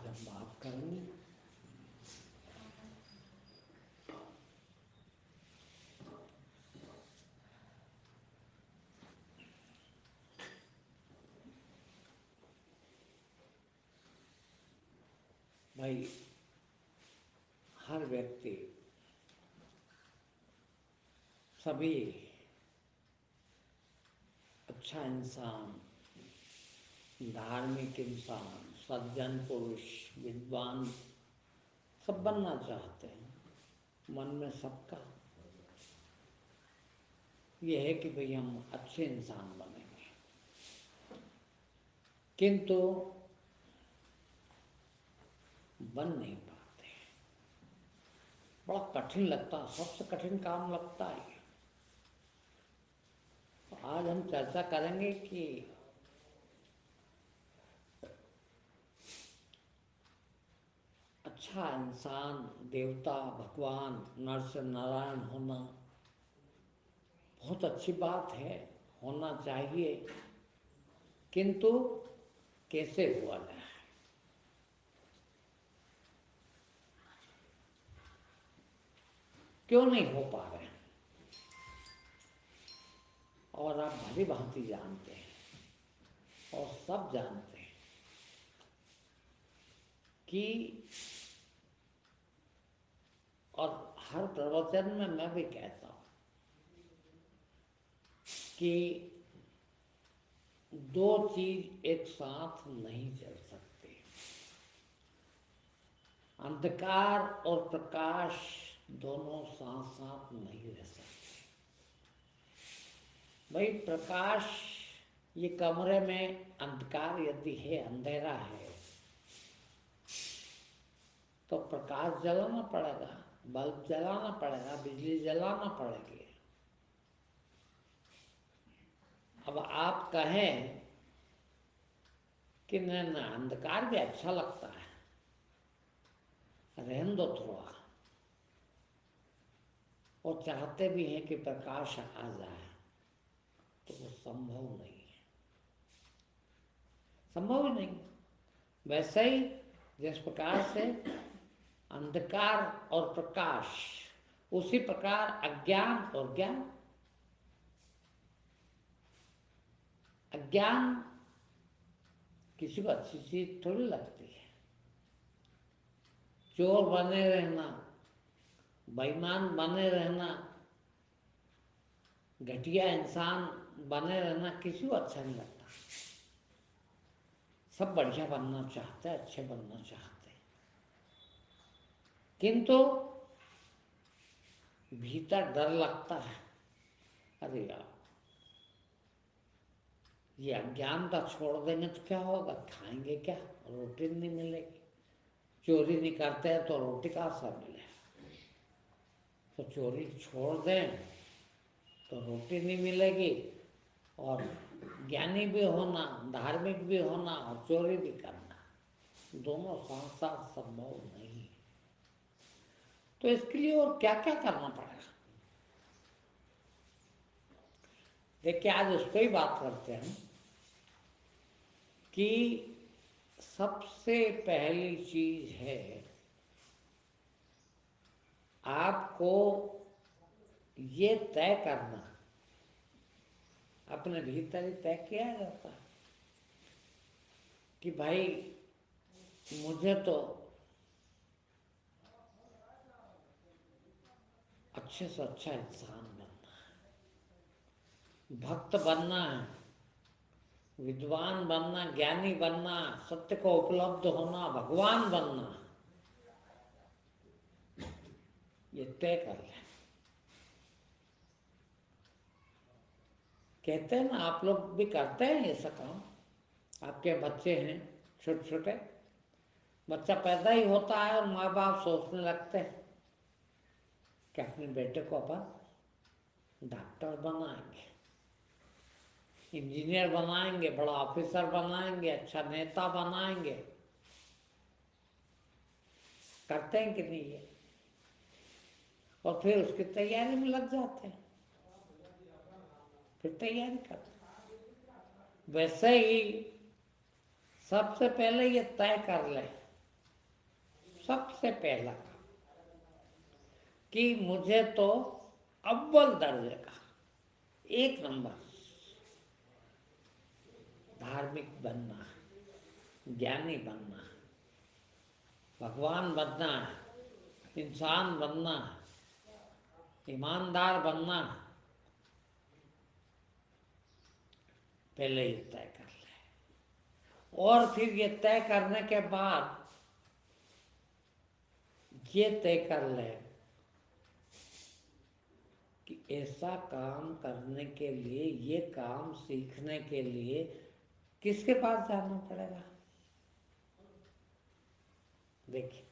हम बात करेंगे। भाई हर व्यक्ति, सभी अच्छा इंसान, धार्मिक इंसान, सज्जन पुरुष, विद्वान सब बनना चाहते हैं। मन में सबका ये है कि भाई हम अच्छे इंसान बनेंगे, किंतु बन नहीं पाते। बड़ा कठिन लगता है, सबसे कठिन काम लगता है। तो आज हम चर्चा करेंगे कि अच्छा इंसान, देवता, भगवान, नर से नारायण होना बहुत अच्छी बात है, होना चाहिए, किंतु कैसे हुआ जाए, क्यों नहीं हो पा रहे हैं। और आप भली भांति जानते हैं और सब जानते हैं कि, और हर प्रवचन में मैं भी कहता हूं कि दो चीज एक साथ नहीं चल सकते। अंधकार और प्रकाश दोनों साथ साथ नहीं रह सकते। भाई प्रकाश, ये कमरे में अंधकार यदि है, अंधेरा है, तो प्रकाश जलाना पड़ेगा, बल्ब जलाना पड़ेगा, बिजली जलाना पड़ेगी। अब आप कहें कि न अंधकार भी अच्छा लगता है, रहने दो थोड़ा, और चाहते भी हैं कि प्रकाश आ जाए, तो वो संभव नहीं है, संभव ही नहीं। वैसे ही जिस प्रकार से अंधकार और प्रकाश, उसी प्रकार अज्ञान और ज्ञान। अज्ञान किसी को अच्छी चीज थोड़ी लगती है। चोर बने रहना, बेईमान बने रहना, घटिया इंसान बने रहना किसी को अच्छा नहीं लगता। सब बढ़िया बनना चाहते हैं, अच्छे बनना चाहते हैं, किंतु भीतर डर लगता है। अरे यार, ये अज्ञानता छोड़ देंगे तो क्या होगा, खाएंगे क्या, रोटी नहीं मिलेगी। चोरी नहीं करते हैं तो रोटी कहाँ से मिले, तो चोरी छोड़ दें तो रोटी नहीं मिलेगी। और ज्ञानी भी होना, धार्मिक भी होना और चोरी भी करना, दोनों साथ साथ संभव नहीं है। तो इसके लिए और क्या क्या करना पड़ेगा। देखिए, आज उस पर ही बात करते हैं कि सबसे पहली चीज है, आपको ये तय करना, अपने भीतर ही तय किया जाता है कि भाई मुझे तो अच्छे से अच्छा इंसान बनना है, भक्त बनना है, विद्वान बनना, ज्ञानी बनना, सत्य को उपलब्ध होना, भगवान बनना, ये तय कर ले। कहते हैं ना, आप लोग भी करते हैं ये सब काम। आपके बच्चे हैं छोटे छोटे, बच्चा पैदा ही होता है और माँ बाप सोचने लगते हैं कि अपने बेटे को अपन डॉक्टर बनाएंगे, इंजीनियर बनाएंगे, बड़ा ऑफिसर बनाएंगे, अच्छा नेता बनाएंगे। करते हैं कि नहीं ये, और फिर उसकी तैयारी में लग जाते हैं, फिर तैयारी करते हैं। वैसे ही सबसे पहले ये तय कर ले सबसे पहला काम कि मुझे तो अव्वल दर्जे का 1 नंबर धार्मिक बनना है, ज्ञानी बनना है, भगवान बनना है, इंसान बनना है, ईमानदार बनना है। पहले ये तय कर ले, और फिर ये तय करने के बाद ये तय कर ले कि ऐसा काम करने के लिए, ये काम सीखने के लिए किसके पास जाना पड़ेगा। देखिए,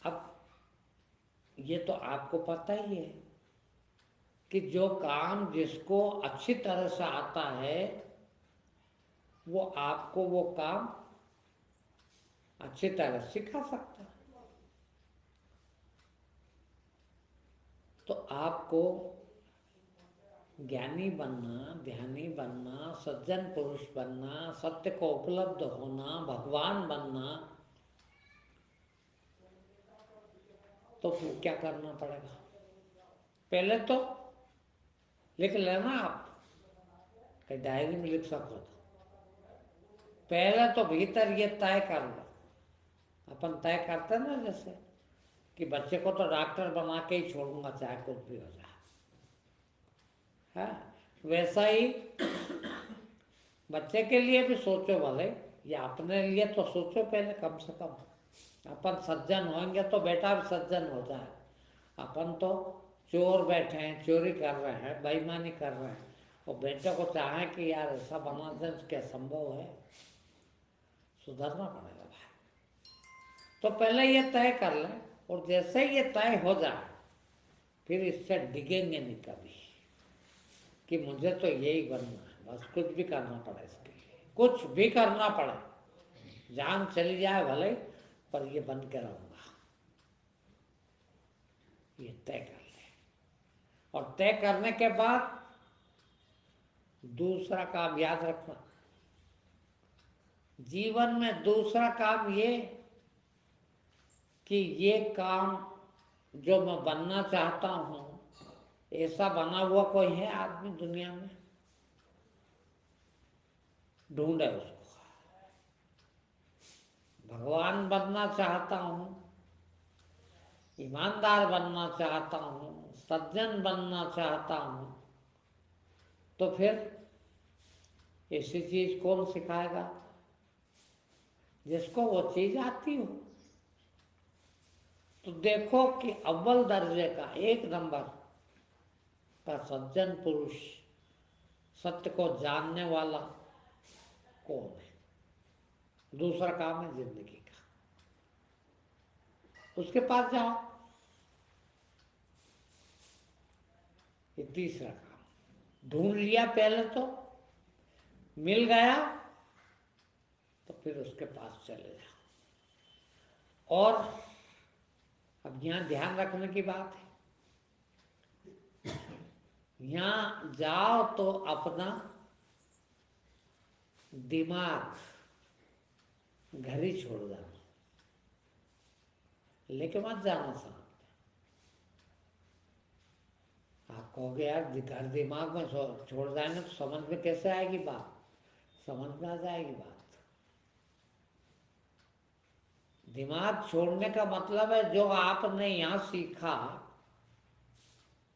अब ये तो आपको पता ही है कि जो काम जिसको अच्छी तरह से आता है वो आपको वो काम अच्छी तरह सिखा सकता है। तो आपको ज्ञानी बनना, ध्यानी बनना, सज्जन पुरुष बनना, सत्य को उपलब्ध होना, भगवान बनना, तो फिर क्या करना पड़ेगा। पहले तो लिख लेना, आप कहीं डायरी में लिख सको तो पहले तो भीतर ये तय कर लो। अपन तय करते ना, जैसे कि बच्चे को तो डॉक्टर बना के ही छोड़ूंगा चाहे कुछ भी हो जाए, है वैसा ही बच्चे के लिए भी सोचो भले, या अपने लिए तो सोचो पहले। कम से कम अपन सज्जन होंगे तो बेटा भी सज्जन हो जाए। अपन तो चोर बैठे हैं, चोरी कर रहे हैं, बेईमानी कर रहे हैं, और बेटे को चाहे कि यार ऐसा बना दें, क्या संभव है। सुधरना पड़ेगा भाई। तो पहले ये तय कर लें, और जैसे ही ये तय हो जाए फिर इससे डिगेंगे नहीं कभी कि मुझे तो यही बनना है। बस कुछ भी करना पड़े इसके लिए, कुछ भी करना पड़े, जान चली जाए भले, पर ये बन के रहूंगा। ये तय कर ले, और तय करने के बाद दूसरा काम याद रखना। जीवन में दूसरा काम ये कि ये काम जो मैं बनना चाहता हूँ, ऐसा बना हुआ कोई है आदमी दुनिया में? ढूंढे उसको। भगवान बनना चाहता हूँ, ईमानदार बनना चाहता हूँ, सज्जन बनना चाहता हूँ, तो फिर ऐसी चीज कौन सिखाएगा? जिसको वो चीज आती हो। तो देखो कि अव्वल दर्जे का 1 नंबर का सज्जन पुरुष, सत्य को जानने वाला कौन है। दूसरा काम है जिंदगी का, उसके पास जाओ। ये तीसरा काम ढूंढ लिया पहले, तो मिल गया, तो फिर उसके पास चले जाओ। और अब यहाँ ध्यान रखने की बात है, यहाँ जाओ तो अपना दिमाग घर ही छोड़ जाना, लेके मत जाना साथ। आप कहोगे यार घर दिमाग में छोड़ जाएंगे तो समझ में कैसे आएगी बात? समझ में आ जाएगी बात। दिमाग छोड़ने का मतलब है जो आपने यहाँ सीखा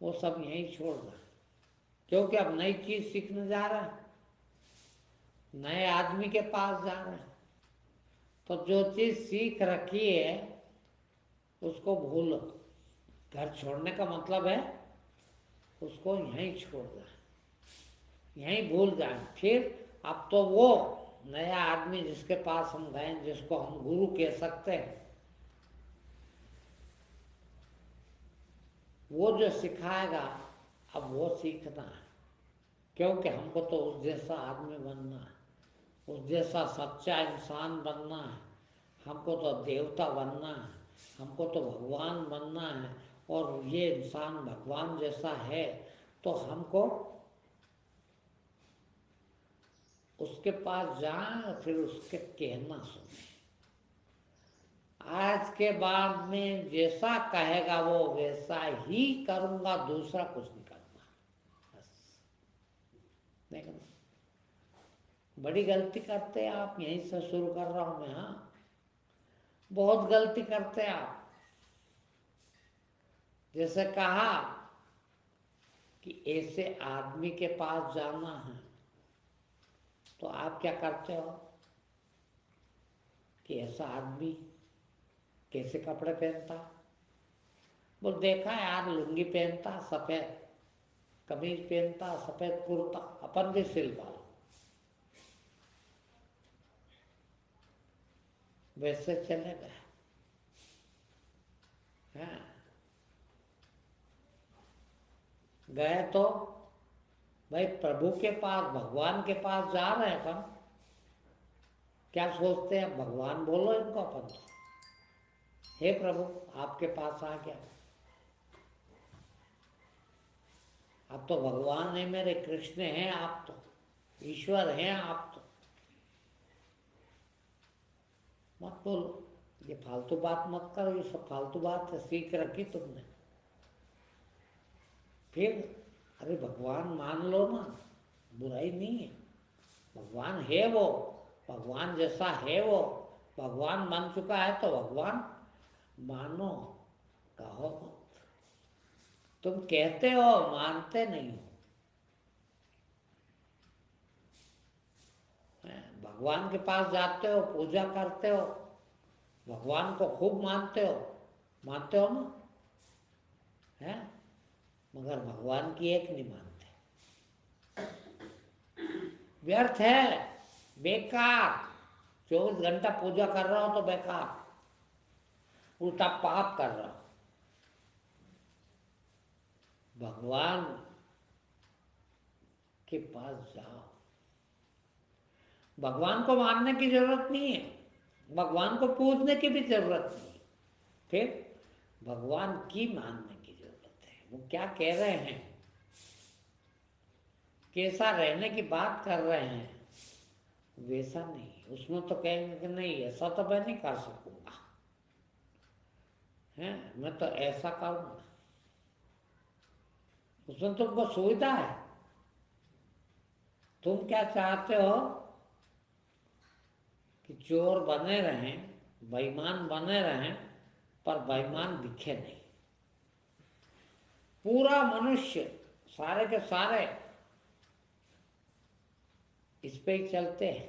वो सब यहीं छोड़ दो, क्योंकि अब नई चीज सीखने जा रहे हैं, नए आदमी के पास जा रहे हैं। तो जो चीज सीख रखी है उसको भूलो। घर छोड़ने का मतलब है उसको यहीं छोड़ दें, यहीं भूल जाए। फिर अब तो वो नया आदमी जिसके पास हम गए, जिसको हम गुरु कह सकते हैं, वो जो सिखाएगा अब वो सीखना है। क्योंकि हमको तो उस जैसा आदमी बनना है, उस जैसा सच्चा इंसान बनना है, हमको तो देवता बनना है, हमको तो भगवान बनना है। और ये इंसान भगवान जैसा है तो हमको उसके पास जाएं और फिर उसके कहना सुने। आज के बाद में जैसा कहेगा वो वैसा ही करूंगा, दूसरा कुछ नहीं करूंगा। बस देखना, बड़ी गलती करते हैं आप। यहीं से शुरू कर रहा हूं मैं। हाँ, बहुत गलती करते हैं आप। जैसे कहा कि ऐसे आदमी के पास जाना है, तो आप क्या करते हो कि ऐसा आदमी कैसे कपड़े पहनता? वो देखा यार, लुंगी पहनता, सफेद कमीज पहनता, सफेद कुर्ता, अपन भी सिलवा लो। वैसे चले गए। हाँ, गए तो भाई प्रभु के पास, भगवान के पास जा रहे हैं अपन। क्या सोचते हैं? भगवान बोलो इनको अपन। हे प्रभु, आपके पास आ गया। आप तो भगवान है, मेरे कृष्ण हैं, आप तो ईश्वर हैं, आप तो। मत बोलो, ये फालतू बात मत करो। ये सब फालतू बात है, सीख रखी तुमने। फिर अरे भगवान मान लो ना, बुराई नहीं है। भगवान है वो, भगवान जैसा है वो, भगवान मान चुका है तो भगवान मानो, कहो मत। तुम कहते हो, मानते नहीं हो। भगवान के पास जाते हो, पूजा करते हो, भगवान को खूब मानते हो ना? है, मगर भगवान की एक नहीं मानते। व्यर्थ है, बेकार। 24 घंटा पूजा कर रहा हो तो बेकार, उल्टा पाप कर रहा हो। भगवान के पास जाओ। भगवान को मानने की जरूरत नहीं है, भगवान को पूजने की भी जरूरत नहीं है। फिर भगवान की मानने की जरूरत है। वो क्या कह रहे हैं, कैसा रहने की बात कर रहे हैं, वैसा नहीं। उसमें तो कहेंगे कि नहीं, ऐसा तो मैं नहीं कर सकूंगा, है मैं तो ऐसा करूंगा। उसमें तुमको सुविधा है। तुम क्या चाहते हो कि चोर बने रहें, बेईमान बने रहें, पर बेईमान दिखे नहीं। पूरा मनुष्य, सारे के सारे इस पे ही चलते हैं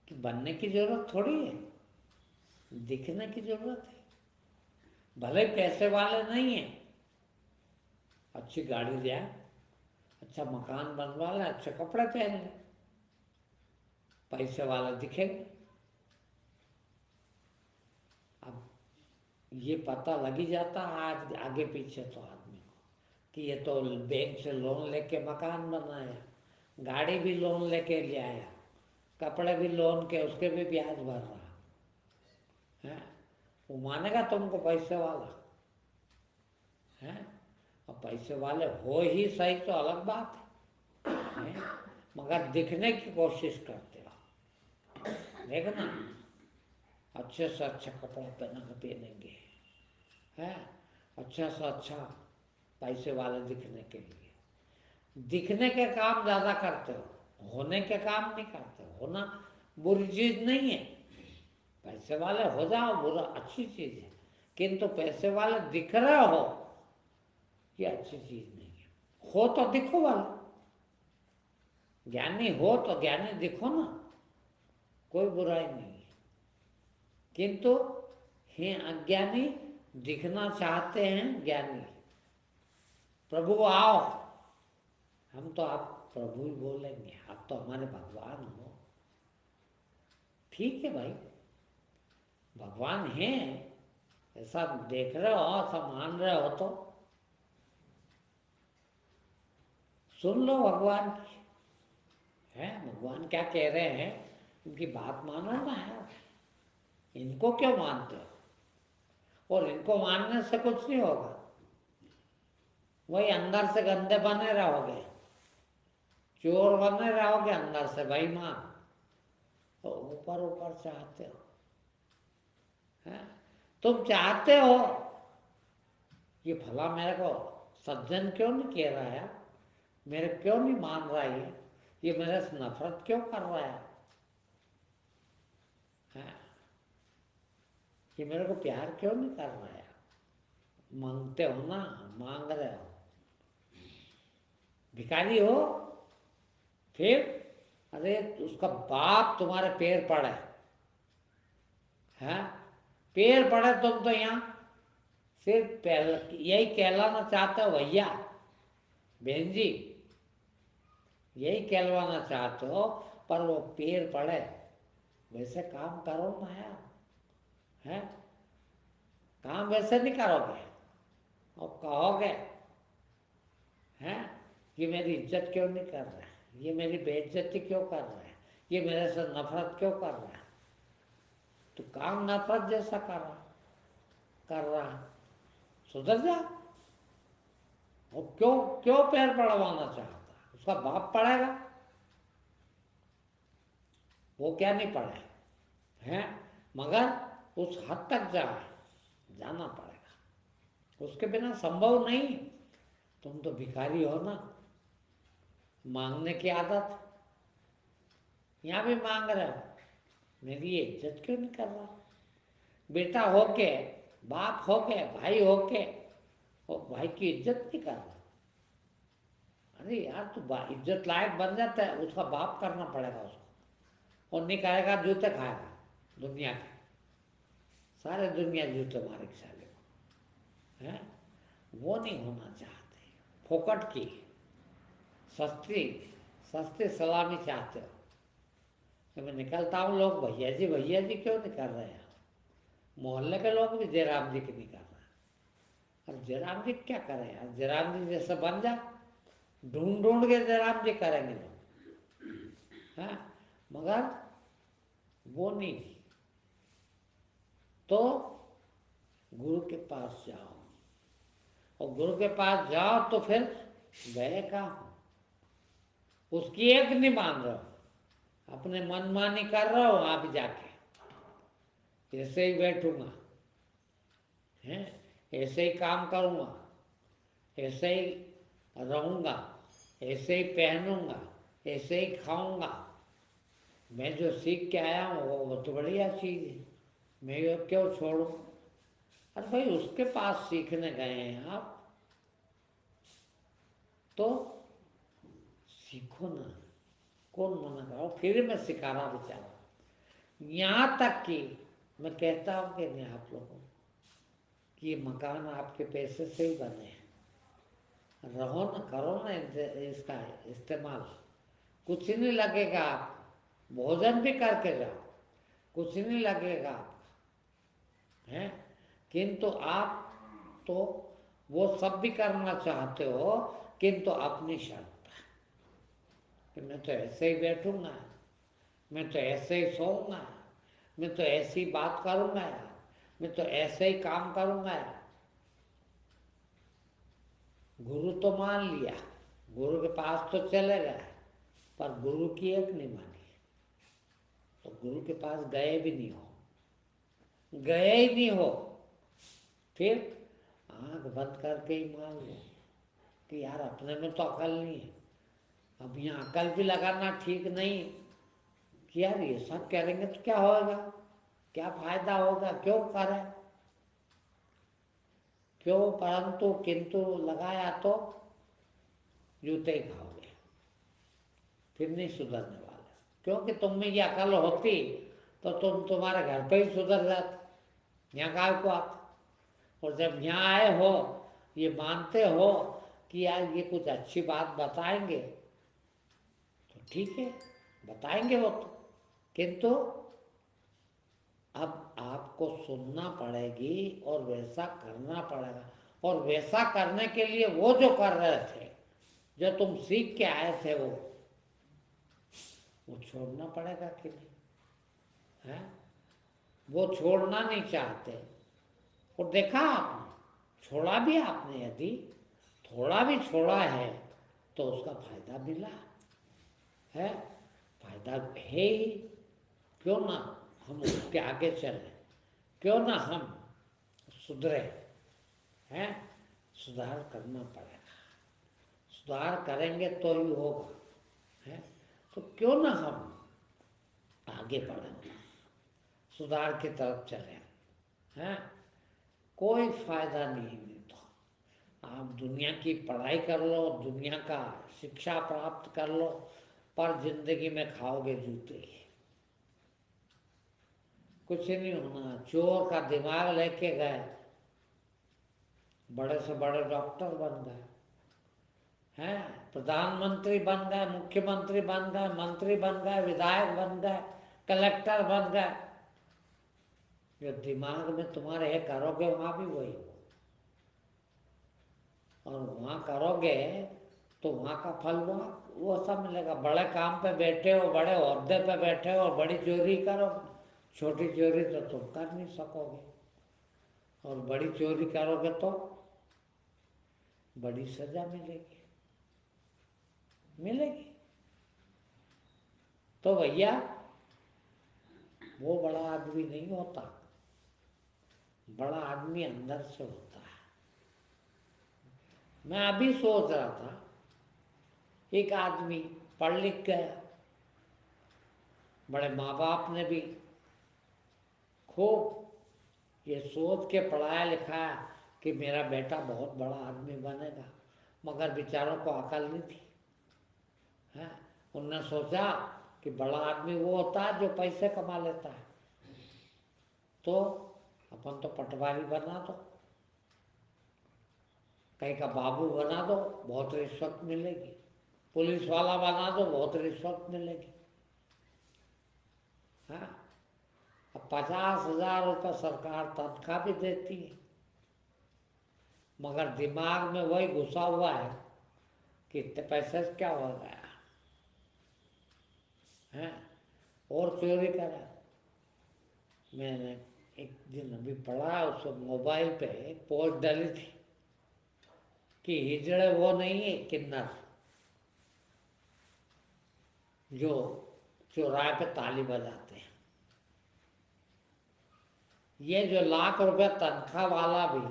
कि बनने की जरूरत थोड़ी है, दिखने की जरूरत है। भले पैसे वाले नहीं है, अच्छी गाड़ी ले, अच्छा मकान बनवा ले, अच्छे कपड़े पहन ले, पैसे वाला दिखेगा। अब ये पता लग ही जाता आज आगे पीछे तो आदमी को कि ये तो बैंक से लोन लेके मकान बनाया, गाड़ी भी लोन लेके ले आया, कपड़े भी लोन के, उसके भी ब्याज भर रहा है। वो मानेगा तुमको पैसे वाला है? और पैसे वाले हो ही सही तो अलग बात है? मगर दिखने की कोशिश करते हो। देखना, अच्छे से अच्छा कपड़ा पहनेंगे, है अच्छा से अच्छा, पैसे वाले दिखने के लिए। दिखने के काम ज्यादा करते हो, होने के काम नहीं करते हो। होना बुरी चीज नहीं है, पैसे वाले हो जाओ, बुरा अच्छी चीज है। किंतु पैसे वाले दिख रहे हो, ये अच्छी चीज नहीं है। हो तो दिखो वाला, ज्ञानी हो तो ज्ञानी दिखो ना, कोई बुराई नहीं है। किंतु हे अज्ञानी, दिखना चाहते हैं ज्ञानी। प्रभु आओ, हम तो आप प्रभु ही बोलेंगे, आप तो हमारे भगवान हो। ठीक है भाई, भगवान है, ऐसा देख रहे हो, ऐसा मान रहे हो तो सुन लो भगवान की। है भगवान क्या कह रहे हैं, उनकी बात मानो ना यार। इनको क्यों मानते हो? और इनको मानने से कुछ नहीं होगा, वही अंदर से गंदे बने रहोगे, चोर बने रहोगे अंदर से बेईमान, तो ऊपर ऊपर चाहते हो, है? तुम चाहते हो ये भला मेरे को सज्जन क्यों नहीं कह रहा है, मेरे क्यों नहीं मान रहा ये मेरे से नफरत क्यों कर रहा है? ये मेरे को प्यार क्यों नहीं कर रहा है? मांगते हो ना, मांग रहे हो, भिखारी हो। फिर अरे उसका बाप तुम्हारे पैर पड़े, हैं? पैर पड़े तुम तो यहाँ सिर्फ यही कहलाना चाहते हो भैया, बहन जी, यही कहलवाना चाहते हो, पर वो पैर पड़े वैसे काम करो ना यार, है? काम वैसे नहीं करोगे और कहोगे, हैं, ये मेरी इज्जत क्यों नहीं कर रहा है, ये मेरी बेइज्जती क्यों कर रहा है, ये मेरे से नफरत क्यों कर रहा है? तो काम नफरत जैसा कर रहा है, सुधर जा। और क्यों क्यों पैर पड़वाना चाहता है? उसका बाप पड़ेगा, वो क्या नहीं पड़े, हैं? मगर उस हद तक जाना पड़ेगा, उसके बिना संभव नहीं। तुम तो भिखारी हो ना, मांगने की आदत, यहाँ भी मांग रहे हो, मेरी ये इज्जत क्यों नहीं कर रहा? बेटा होके, बाप होके, भाई होके, और भाई की इज्जत नहीं कर रहा। अरे यार तू इज्जत लायक बन जाता है, उसका बाप करना पड़ेगा उसको, और नहीं करेगा जूते खाएगा दुनिया के, सारे दुनिया जूते मारे साले को, है? वो नहीं होना चाहते, फोकट की सस्ती सस्ती सलामी चाहते हो। तो मैं निकलता हूँ, लोग भैया जी क्यों नहीं कर रहे हैं? मोहल्ले के लोग भी जयराम जी की नहीं कर रहे। अब जयराम जी क्या करें यार, जयराम जी जैसे बन जा, ढूंढ ढूंढ के जयराम जी करेंगे लोग, है? मगर वो नहीं। तो गुरु के पास जाओ, और गुरु के पास जाओ तो फिर गए कहाँ? उसकी एक नहीं मान रहे हो, अपने मनमानी कर रहे हो, वहां भी जाके ऐसे ही बैठूंगा, है? ऐसे ही काम करूंगा, ऐसे ही रहूंगा, ऐसे ही पहनूंगा, ऐसे ही खाऊंगा। मैं जो सीख के आया हूँ वो तो बढ़िया चीज़ है, मैं ये क्यों छोड़ूं? अरे भाई उसके पास सीखने गए हैं आप, तो सीखो ना, कौन मना करो, फिर मैं सिखा रहा बेचारा। यहाँ तक कि मैं कहता हूँ कि नहीं आप लोगों कि ये मकान आपके पैसे से ही बने हैं, रहो ना, करो ना इसका इस्तेमाल, कुछ नहीं लगेगा। आप भोजन भी करके जाओ, कुछ नहीं लगेगा आपका, है? किंतु आप तो वो सब भी करना चाहते हो, किंतु अपनी शर्त कि मैं तो ऐसे ही बैठूंगा, मैं तो ऐसे ही सोऊंगा, मैं तो ऐसी बात करूंगा यार, मैं तो ऐसे ही काम करूंगा यार। गुरु तो मान लिया, गुरु के पास तो चले गए, पर गुरु की एक नहीं मानी, तो गुरु के पास गए भी नहीं हो, गए ही नहीं हो, फिर आंख बंद करके ही मान लो कि यार अपने में तो अकल नहीं है। अब यहाँ अकल भी लगाना ठीक नहीं कि यार ये सब करेंगे तो क्या होगा, क्या फायदा होगा, क्यों करें, क्यों, परंतु किंतु लगाया तो जूते ही खाओगे, फिर नहीं सुधरने वाले। क्योंकि तुम में ये अकल होती तो तुम तुम्हारे घर पे ही सुधर जाते, यहाँ गाँव को आते। और जब यहाँ आए हो, ये मानते हो कि यार ये कुछ अच्छी बात बताएंगे, तो ठीक है बताएंगे वो तो, किंतु अब आपको सुनना पड़ेगी और वैसा करना पड़ेगा। और वैसा करने के लिए वो जो कर रहे थे, जो तुम सीख के आए थे, वो छोड़ना पड़ेगा कि नहीं, है? वो छोड़ना नहीं चाहते, और देखा आपने, छोड़ा भी आपने, यदि थोड़ा भी छोड़ा है तो उसका फायदा मिला, है, फायदा है ही। क्यों ना हम उसके आगे चलें, क्यों ना हम सुधरे हैं। सुधार करना पड़ेगा, सुधार करेंगे तो ही होगा है। तो क्यों ना हम आगे बढ़ें, सुधार की तरफ चलें हैं। कोई फायदा नहीं तो आप दुनिया की पढ़ाई कर लो, दुनिया का शिक्षा प्राप्त कर लो, पर जिंदगी में खाओगे जूते, कुछ नहीं होना। चोर का दिमाग लेके गए, बड़े से बड़े डॉक्टर बन गए हैं, प्रधानमंत्री बन गए, मुख्यमंत्री बन गए, मंत्री बन गए, विधायक बन गए, कलेक्टर बन गए। जो दिमाग में तुम्हारे है करोगे वहां भी वही हो, और वहां करोगे तो वहां का फल वहां वो सब मिलेगा। बड़े काम पे बैठे हो, बड़े ओहदे पे बैठे हो, बड़ी चोरी करो, छोटी चोरी तो तुम कर नहीं सकोगे, और बड़ी चोरी करोगे तो बड़ी सजा मिलेगी, मिलेगी। तो भैया वो बड़ा आदमी नहीं होता, बड़ा आदमी अंदर से होता है। मैं अभी सोच रहा था, एक आदमी पढ़ लिख गया, बड़े माँ बाप ने भी खूब ये सोच के पढ़ाया लिखाया कि मेरा बेटा बहुत बड़ा आदमी बनेगा, मगर बेचारों को अकल नहीं थी है। उनने सोचा कि बड़ा आदमी वो होता है जो पैसे कमा लेता है, तो अपन तो पटवारी बना दो, कहीं का बाबू बना दो, बहुत रिश्वत मिलेगी, पुलिस वाला बना दो, बहुत रिश्वत मिलेगी। हाँ, अब 50,000 रुपये सरकार तनख्वाह भी देती है, मगर दिमाग में वही घुसा हुआ है कि इतने पैसे से क्या हो गया है, और चोरी करा। मैंने एक दिन अभी पढ़ा, उस मोबाइल पे एक पोस्ट डाली थी कि हिजड़े वो नहीं है किन्नर जो चौराहे पे ताली बजाते हैं। ये जो लाख रुपए तनख्वाह वाला भी,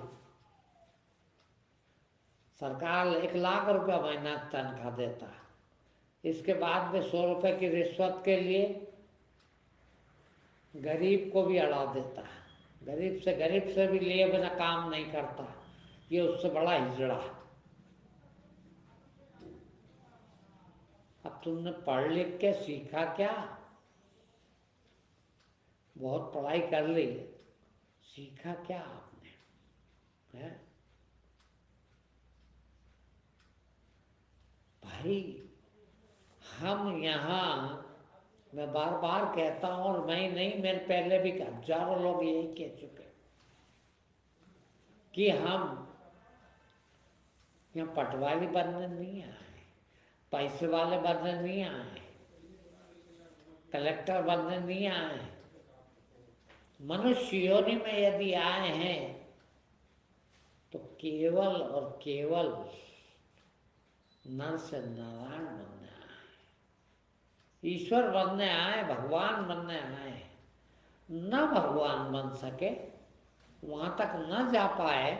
सरकार 1,00,000 रुपया महीना तनख्वाह देता है, इसके बाद में 100 रुपए की रिश्वत के लिए गरीब को भी अड़ा देता है, गरीब से भी लिए बिना काम नहीं करता। ये उससे बड़ा हिजड़ा है। अब तुमने पढ़ लिख के सीखा क्या, बहुत पढ़ाई कर ली, सीखा क्या आपने है? भाई हम यहाँ, मैं बार बार कहता हूँ, और मैं नहीं, मेरे पहले भी हजारों लोग यही कह चुके कि हम यहाँ पटवारी बनने नहीं आए, पैसे वाले बनने नहीं आए, कलेक्टर बनने नहीं आए। मनुष्य योनि में यदि आए हैं तो केवल और केवल नर से नारायण बनने आए, ईश्वर बनने आए, भगवान बनने आए। न भगवान बन सके, वहां तक न जा पाए,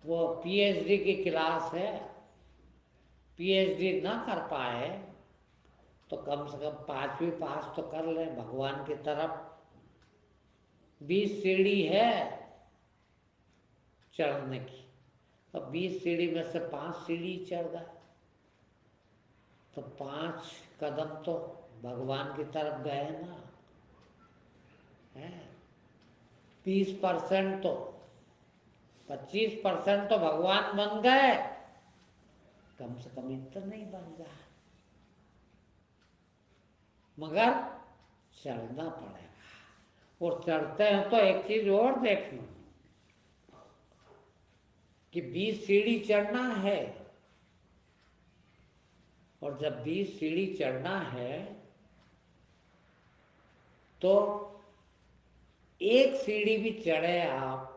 वो पीएचडी की क्लास है, पीएचडी न कर पाए तो कम से कम 5वीं पास तो कर ले भगवान की तरफ। 20 सीढ़ी है चढ़ने की, अब 20 सीढ़ी में से 5 सीढ़ी चढ़ गए तो 5 कदम तो भगवान की तरफ गए ना है। 20% तो, 25% तो भगवान बन गए, कम से कम इतना नहीं बन गया, मगर चढ़ना पड़ेगा। और चढ़ते हैं तो एक चीज और देखना कि 20 सीढ़ी चढ़ना है, और जब 20 सीढ़ी चढ़ना है तो एक सीढ़ी भी चढ़े आप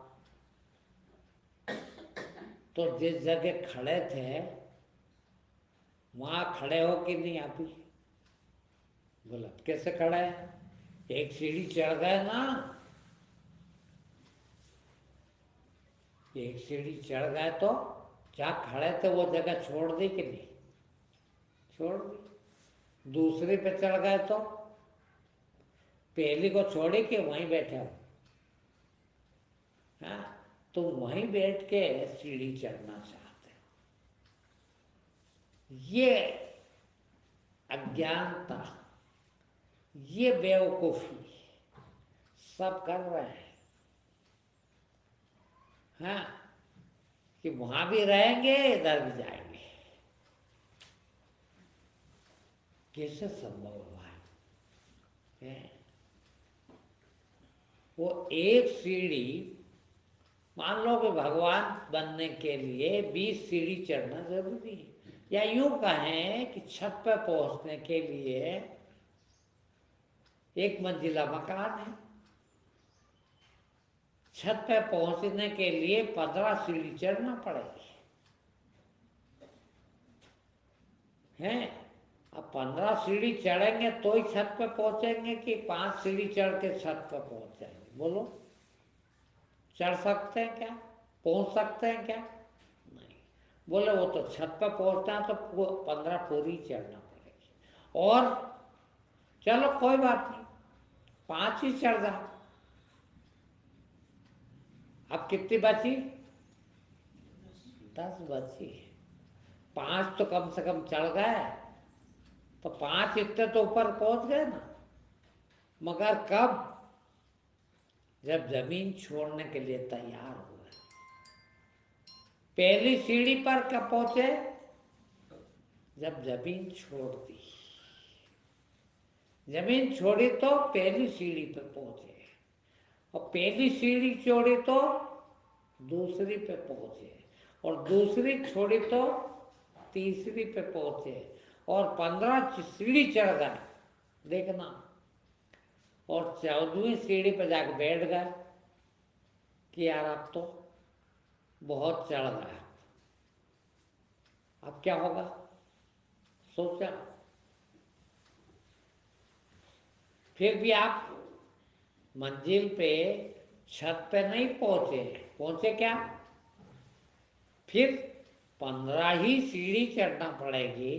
तो जिस जगह खड़े थे वहां खड़े हो कि नहीं आप ही? बोला कैसे खड़ा है? एक सीढ़ी चढ़ गए ना, एक सीढ़ी चढ़ गए तो जहाँ खड़े थे वो जगह छोड़ दी कि नहीं? छोड़ दी। दूसरी पे चढ़ गए तो पहली को छोड़ी कि वहीं बैठे हो? हाँ, तो वहीं बैठ के सीढ़ी चढ़ना चाहते हो। ये अज्ञानता, ये बेवकूफी सब कर रहे हैं। हाँ, कि वहां भी रहेंगे इधर भी जाएंगे। कैसे संभव है भाई? वो एक सीढ़ी, मान लो कि भगवान बनने के लिए 20 सीढ़ी चढ़ना जरूरी है, या यूं कहें कि छत पर पहुंचने के लिए एक मंजिला मकान है, छत पे पहुंचने के लिए 15 सीढ़ी चढ़ना पड़ेगी है। अब 15 सीढ़ी चढ़ेंगे तो ही छत पे पहुंचेंगे कि 5 सीढ़ी चढ़ के छत पे पहुंच जाएंगे? बोलो, चढ़ सकते हैं क्या? पहुंच सकते हैं क्या? नहीं। बोले वो तो छत पे पहुंचना है तो 15 पूरी चढ़ना पड़ेगी। और चलो कोई बात नहीं, 5 ही चढ़ जाओ। अब कितनी बची? 10 बची। 5 तो कम से कम चढ़ गए, तो 5 इतने तो ऊपर पहुंच गए ना। मगर कब? जब जमीन छोड़ने के लिए तैयार हुए। पहली सीढ़ी पर कब पहुंचे? जब जमीन छोड़ दी। जमीन छोड़ी तो पहली सीढ़ी पर पहुंचे, और पहली सीढ़ी छोड़ी तो दूसरी पे पहुंचे, और दूसरी छोड़ी तो तीसरी पे पहुंचे, और 15 सीढ़ी चढ़ गए। देखना, और 14वीं सीढ़ी पर जाके बैठ गए कि यार अब तो बहुत चढ़ गया, अब क्या होगा? सोचा। फिर भी आप मंजिल पे, छत पे नहीं पहुंचे। पहुंचे क्या? फिर 15 ही सीढ़ी चढ़ना पड़ेगी।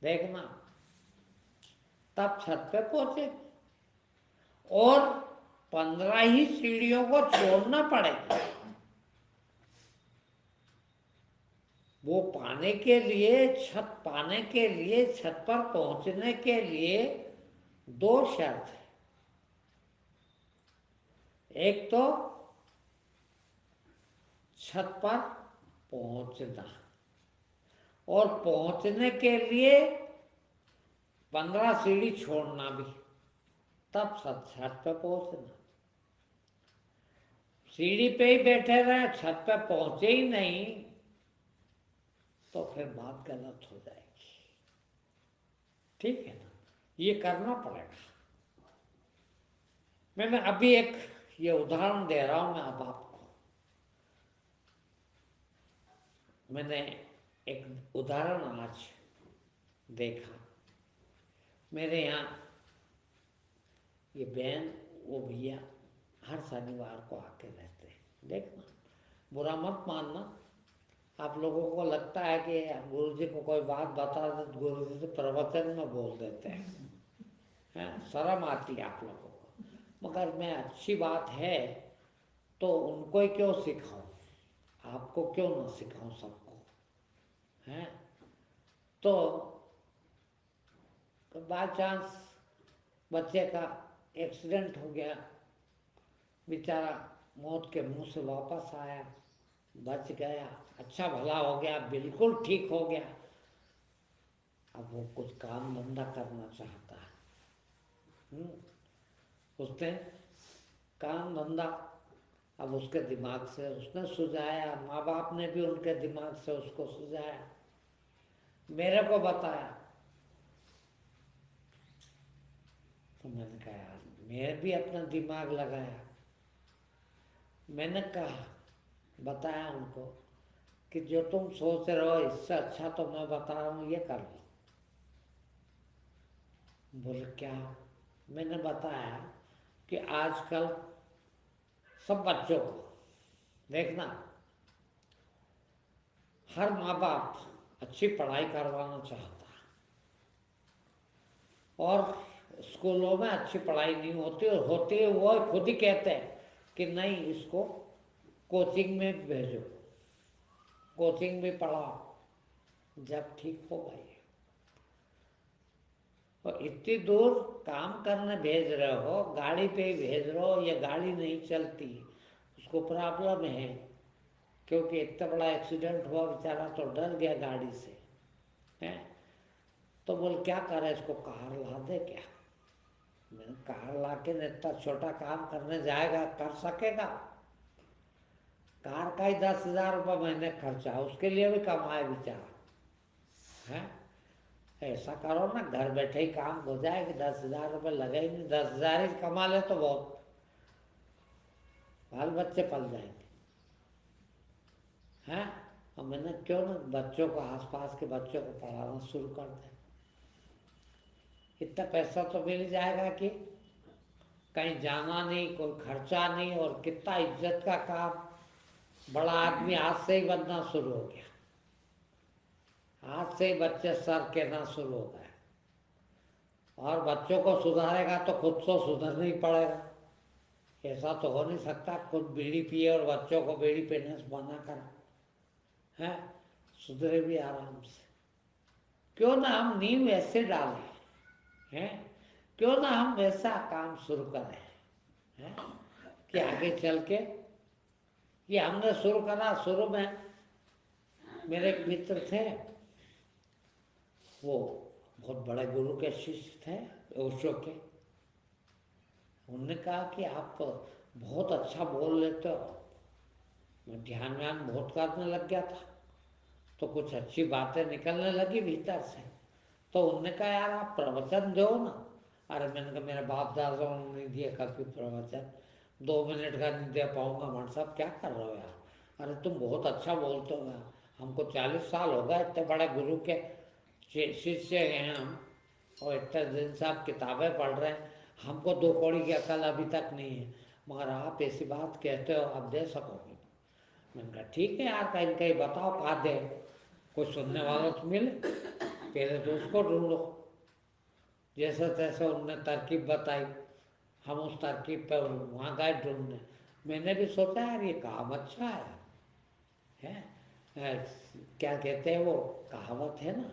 देखना, तब छत पे पहुंचे, और 15 ही सीढ़ियों को छोड़ना पड़ेगा। वो पाने के लिए, छत पाने के लिए, छत पर पहुंचने के लिए 2 शर्त है। एक तो छत पर पहुंचना, और पहुंचने के लिए 15 सीढ़ी छोड़ना भी, तब छत पर पहुंचना। सीढ़ी पे ही बैठे रहे, छत पे पहुंचे ही नहीं, तो फिर बात गलत हो जाएगी। ठीक है ना? ये करना पड़ेगा। मैं अभी एक ये उदाहरण दे रहा हूं मैं अब आपको। मैंने एक उदाहरण आज देखा। मेरे यहाँ ये बहन, वो भैया हर शनिवार को आके रहते हैं। देखना, बुरा मत मानना। आप लोगों को लगता है कि गुरु जी को कोई बात बता दे तो गुरु जी से प्रवचन में बोल देते हैं, शर्म आती है आप लोगों को। मगर मैं अच्छी बात है तो उनको ही क्यों सिखाऊं, आपको क्यों ना सिखाऊं सबको? हैं? तो बाय चांस बच्चे का एक्सीडेंट हो गया, बेचारा मौत के मुंह से वापस आया, बच गया, अच्छा भला हो गया, बिल्कुल ठीक हो गया। अब वो कुछ काम धंधा करना चाहता है। उसने काम धंधा, अब उसके दिमाग से उसने सुझाया, माँ बाप ने भी उनके दिमाग से उसको सुझाया, मेरे को बताया। तो मैंने कहा यार, मैं भी अपना दिमाग लगाया। मैंने कहा, बताया उनको कि जो तुम सोच रहे हो इससे अच्छा तो मैं बता रहा हूँ, ये कर लो। बोले क्या? मैंने बताया कि आजकल सब बच्चों को देखना, हर माँ बाप अच्छी पढ़ाई करवाना चाहता है, और स्कूलों में अच्छी पढ़ाई नहीं होती, और होती है वो खुद ही कहते हैं कि नहीं, इसको कोचिंग में भेजो, कोचिंग में पढ़ाओ, जब ठीक होगा ये। और इतनी दूर काम करने भेज रहे हो, गाड़ी पे ही भेज रहे हो, ये गाड़ी नहीं चलती, उसको प्रॉब्लम है, क्योंकि इतना बड़ा एक्सीडेंट हुआ, बेचारा तो डर गया गाड़ी से, है। तो बोल क्या करे, इसको कार ला दे क्या? मैंने कार ला के इतना छोटा काम करने जाएगा, कर सकेगा? कार का ही 10,000 रुपये महीने खर्चा, उसके लिए भी कमाए बेचारा, है। ऐसा करो ना, घर बैठे ही काम हो जाएगी, 10,000 रुपये लगे ही नहीं, 10,000 ही कमा ले तो बहुत, बाल बच्चे पल जाएंगे, हैं। और मैंने क्यों ना बच्चों को, आसपास के बच्चों को पढ़ाना शुरू कर दें, इतना पैसा तो मिल जाएगा कि कहीं जाना नहीं, कोई खर्चा नहीं, और कितना इज्जत का काम। बड़ा आदमी आज से ही बनना शुरू हो गया, आज से ही बच्चे सर कहना शुरू हो गए, और बच्चों को सुधारेगा तो खुद तो सुधरना ही पड़ेगा। ऐसा तो हो नहीं सकता खुद बीड़ी पिए और बच्चों को बीड़ी पीने से मना कर, है। सुधरे भी आराम से। क्यों ना हम नींव ऐसे डालें, हैं, क्यों ना हम वैसा काम शुरू करें, हैं, कि आगे चल के, ये हमने शुरू करा। शुरू में मेरे एक मित्र थे, वो बहुत बड़े गुरु के शिष्य थे, ओशो के। उन्होंने कहा कि आप बहुत अच्छा बोल लेते हो। मैं ध्यान व्यान बहुत करने लग गया था, तो कुछ अच्छी बातें निकलने लगी भीतर से। तो उन्होंने कहा यार आप प्रवचन दो ना। अरे मैंने कहा मेरे बाप दादाओं ने नहीं दिया कभी प्रवचन, 2 मिनट का नहीं दे पाऊंगा। मन साहब क्या कर रहे हो यार, अरे तुम बहुत अच्छा बोलते हो यार, हमको 40 साल हो गए, इतने बड़े गुरु के शिष्य हैं हम, और इतने दिन से आप किताबें पढ़ रहे हैं, हमको 2 कौड़ी की अकल अभी तक नहीं है, मगर आप ऐसी बात कहते हो, आप दे सकोगे? मैंने कहा ठीक है यार, कहीं कहीं बताओ कहाँ दे, कोई सुनने वाला तो मिले, पहले तो उसको ढूंढो। जैसे तैसे उनने तरकीब बताई, हम उस तरकीब पे वहाँ गए ढूंढने। मैंने भी सोचा यार ये काम अच्छा है, क्या कहते हैं वो कहावत है ना,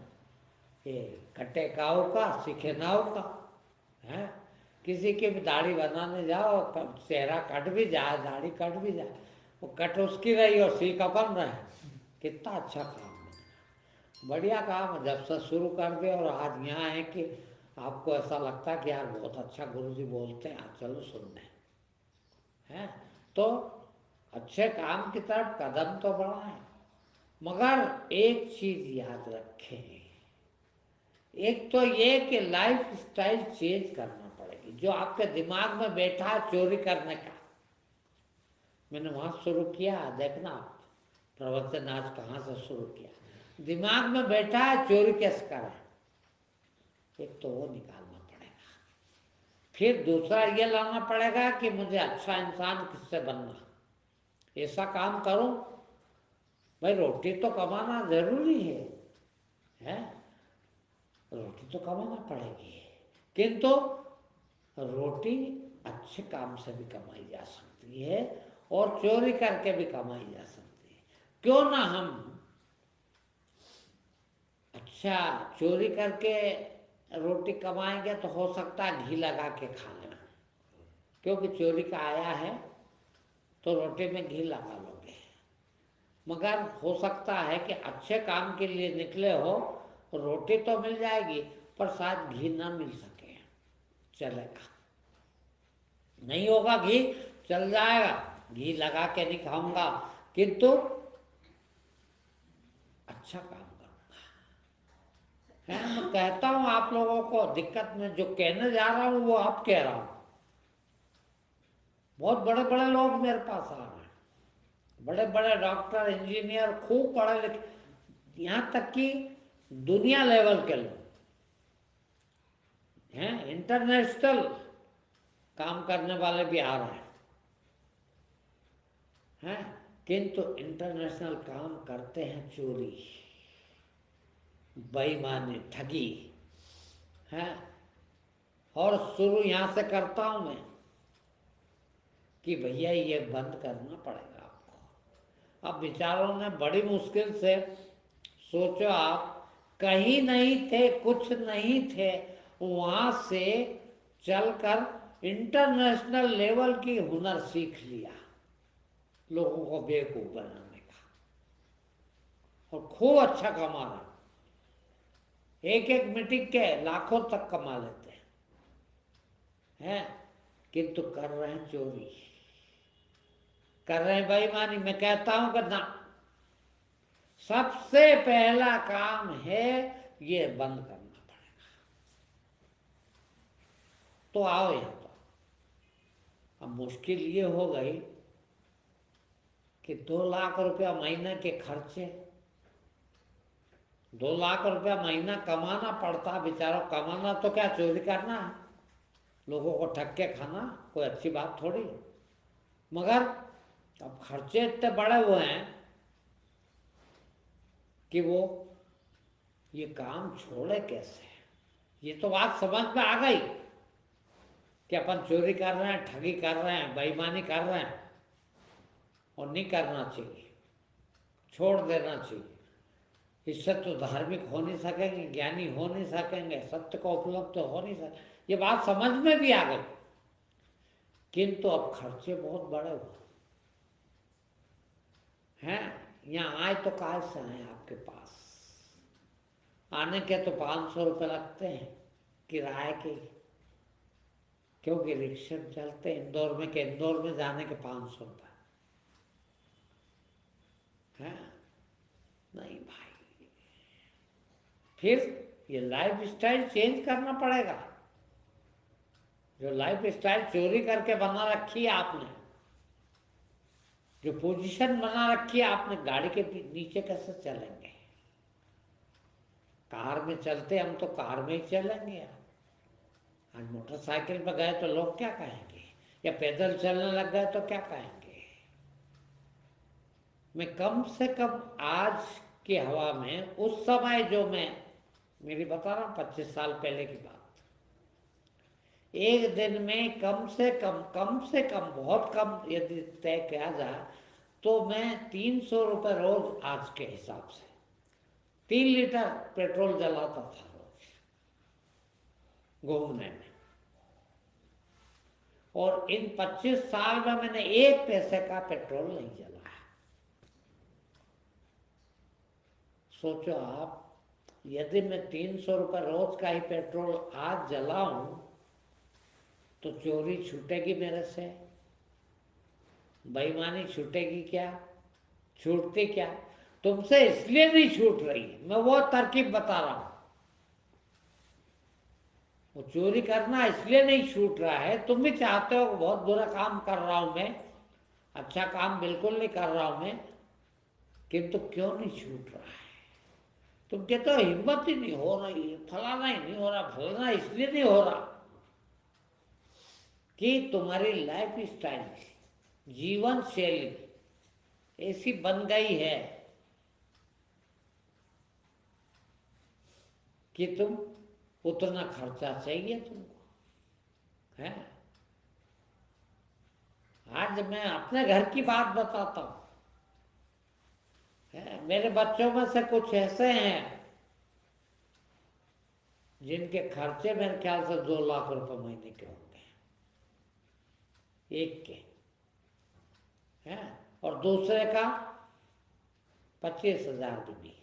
ये कटे काऊ का सीखे नाव का, है। किसी की भी दाढ़ी बनाने जाओ, चेहरा कट भी जाए, दाढ़ी कट भी जाए, वो कट उसकी रही और सीख अपन रहे। कितना अच्छा काम है, बढ़िया काम है। जब से शुरू कर दिया और आज यहाँ है कि आपको ऐसा लगता है कि यार बहुत अच्छा गुरुजी बोलते हैं, चलो सुनने, हैं। तो अच्छे काम की तरफ कदम तो बढ़ाएं, मगर एक चीज याद रखें, एक तो ये कि लाइफ स्टाइल चेंज करना पड़ेगी। जो आपके दिमाग में बैठा है चोरी करने का, मैंने वहां शुरू किया, देखना आप प्रवचन आज कहाँ से शुरू किया। दिमाग में बैठा है चोरी कैसे करें, एक तो वो निकालना पड़ेगा। फिर दूसरा ये लाना पड़ेगा कि मुझे अच्छा इंसान किससे बनना, ऐसा काम करूं। भाई रोटी तो कमाना जरूरी है, रोटी तो कमाना पड़ेगी, किंतु रोटी अच्छे काम से भी कमाई जा सकती है, और चोरी करके भी कमाई जा सकती है। क्यों ना हम अच्छा चोरी करके रोटी कमाएंगे, तो हो सकता है घी लगा के खा लेना, क्योंकि चोरी का आया है तो रोटी में घी लगा लोगे। मगर हो सकता है कि अच्छे काम के लिए निकले हो, रोटी तो मिल जाएगी पर शायद घी ना मिल सके, चलेगा नहीं होगा घी, चल जाएगा, घी लगा के नहीं खाऊंगा, किंतु अच्छा काम करूंगा, है। मैं कहता हूं आप लोगों को, दिक्कत में जो कहने जा रहा हूं वो आप कह रहा हूं। बहुत बड़े बड़े लोग मेरे पास आ रहे हैं, बड़े बड़े डॉक्टर, इंजीनियर, खूब पढ़े लिखे, यहाँ तक कि दुनिया लेवल के लोग हैं, इंटरनेशनल काम करने वाले भी आ रहे हैं, किंतु इंटरनेशनल काम करते हैं चोरी, बेईमानी, ठगी है। और शुरू यहाँ से करता हूँ मैं कि भैया ये बंद करना पड़ेगा आपको। अब बेचारों ने बड़ी मुश्किल से, सोचो आप, कहीं नहीं थे, कुछ नहीं थे, वहाँ से चलकर इंटरनेशनल लेवल की हुनर सीख लिया लोगों को बेवकूफ बनाने का, और खूब अच्छा कमा रहा। एक एक मीटिंग के लाखों तक कमा लेते हैं, किंतु कर रहे हैं चोरी, कर रहे हैं बेईमानी। मैं कहता हूं कि ना, सबसे पहला काम है ये बंद करना पड़ेगा। तो आओ यहां पर, अब मुश्किल ये हो गई कि 2 लाख रुपया महीने के खर्चे, 2 लाख रुपया महीना कमाना पड़ता। बेचारों, कमाना तो क्या, चोरी करना है, लोगों को ठग के खाना कोई अच्छी बात थोड़ी। मगर अब खर्चे इतने बड़े हुए हैं कि वो ये काम छोड़े कैसे। ये तो बात समझ में आ गई कि अपन चोरी कर रहे हैं, ठगी कर रहे हैं, बेईमानी कर रहे हैं, और नहीं करना चाहिए, छोड़ देना चाहिए। इससे तो धार्मिक हो नहीं सकेंगे, ज्ञानी हो नहीं सकेंगे, सत्य को उपलब्ध तो हो नहीं सके। ये बात समझ में भी आ गई, किंतु अब खर्चे बहुत बड़े हुए हैं। यहाँ आए तो कहाँ से आए आपके पास, आने के तो 500 रुपये लगते हैं किराए के, क्योंकि रिक्शे चलते इंदौर में, के इंदौर में जाने के 500 रुपये है। नहीं भाई, फिर ये लाइफ स्टाइल चेंज करना पड़ेगा। जो लाइफ स्टाइल चोरी करके बना रखी है आपने, जो पोजीशन बना रखी है आपने, गाड़ी के नीचे कैसे चलेंगे। कार में चलते, हम तो कार में ही चलेंगे। आज मोटरसाइकिल पर गए तो लोग क्या कहेंगे, या पैदल चलने लग गए तो क्या कहेंगे। मैं कम से कम आज की हवा में, उस समय जो मैं, मेरी बता रहा हूँ 25 साल पहले की बात, एक दिन में कम से कम, बहुत कम यदि तय किया जाए तो मैं 300 रुपये रोज, आज के हिसाब से 3 लीटर पेट्रोल जलाता था रोज घूमने में। और इन 25 साल में मैंने 1 पैसे का पेट्रोल नहीं जलाया। सोचो आप, यदि मैं 300 रुपये रोज का ही पेट्रोल आज जलाऊं तो चोरी छूटेगी मेरे से, बेईमानी छूटेगी क्या, छूटती क्या। तुमसे इसलिए नहीं छूट रही, मैं वो तरकीब बता रहा हूं। वो चोरी करना इसलिए नहीं छूट रहा है, तुम भी चाहते हो बहुत बुरा काम कर रहा हूं मैं, अच्छा काम बिल्कुल नहीं कर रहा हूं मैं, किंतु क्यों नहीं छूट रहा है। तुम कहते हो हिम्मत ही नहीं हो रही, फलाना ही नहीं हो रहा, फलाना इसलिए नहीं हो रहा कि तुम्हारी लाइफ स्टाइल, जीवन शैली ऐसी बन गई है कि तुम, उतना खर्चा चाहिए तुमको है। आज मैं अपने घर की बात बताता हूँ, है मेरे बच्चों में से कुछ ऐसे हैं जिनके खर्चे मेरे ख्याल से 2 लाख रुपए महीने के होंगे, एक के, है। और दूसरे का 25,000 भी नहीं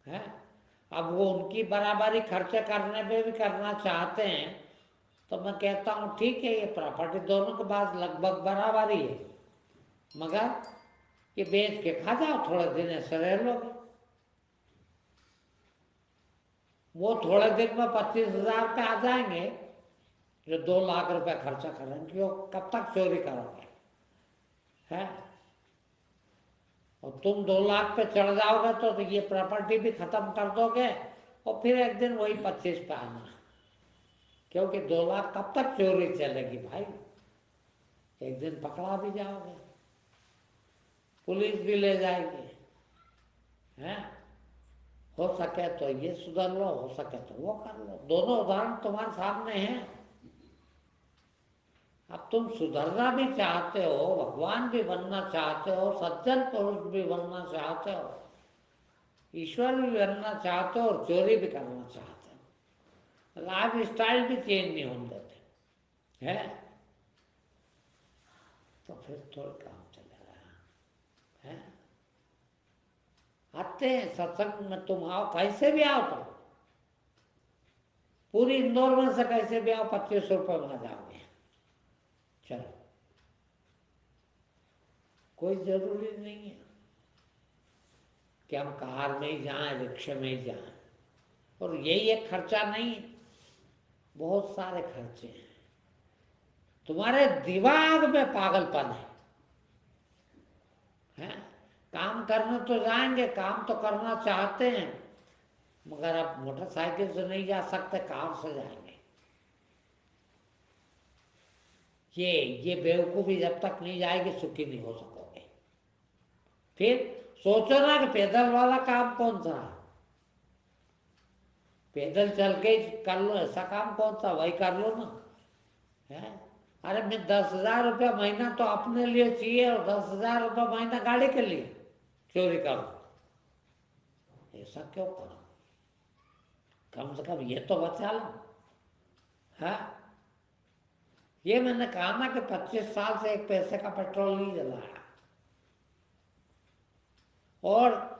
है। अब वो उनकी बराबरी खर्चे करने में भी करना चाहते हैं, तो मैं कहता हूँ ठीक है, ये प्रॉपर्टी दोनों के पास लगभग बराबरी है, मगर ये बेच के खा जाओ, थोड़े दिन ऐसे रह लोगे। वो थोड़े दिन में 25,000 पे आ जाएंगे, जो 2 लाख रुपए खर्चा करेंगे, वो कब तक चोरी करोगे, है। और तुम 2 लाख पे चढ़ जाओगे तो ये प्रॉपर्टी भी खत्म कर दोगे और फिर एक दिन वही 25 पे आना, क्योंकि 2 लाख कब तक चोरी चलेगी भाई, एक दिन पकड़ा भी जाओगे, पुलिस भी ले जाएगी, है। हो सके तो ये सुधर लो, हो सके तो वो कर लो, दोनों उदाहरण तुम्हारे सामने हैं। अब तुम सुधरना भी चाहते हो, भगवान भी बनना चाहते हो, सज्जन पुरुष भी बनना चाहते हो, ईश्वर भी बनना चाहते हो और चोरी भी करना चाहते हो, लाइफ स्टाइल भी चेंज नहीं होने देते है, तो फिर थोड़ा काम चलेगा है। आते हैं सत्संग में, तुम आओ कैसे भी आओ, तुम पूरी इंदौर में से कैसे भी आओ, 2500 रुपये में जाओगे, चलो, कोई जरूरी नहीं है कि हम कार में ही जाएं, रिक्शे में ही जाएं, और यही एक खर्चा नहीं, बहुत सारे खर्चे हैं। तुम्हारे दिमाग में पागलपन है? काम करने तो जाएंगे, काम तो करना चाहते हैं, मगर अब मोटरसाइकिल से नहीं जा सकते, कार से जाएंगे। ये बेवकूफ़ी जब तक नहीं जाएगी सुखी नहीं हो सकोगे। फिर सोचो ना कि पैदल वाला काम कौन सा है, पैदल चल के कर लो, ऐसा काम कौन सा, वही कर लो ना, है। अरे मैं 10,000 रुपया महीना तो अपने लिए चाहिए और 10,000 रुपया महीना गाड़ी के लिए चोरी करो, ऐसा क्यों करो, कम से कम ये तो बचा लो, है। ये मैंने कहा ना कि 25 साल से एक पैसे का पेट्रोल नहीं जलाया, और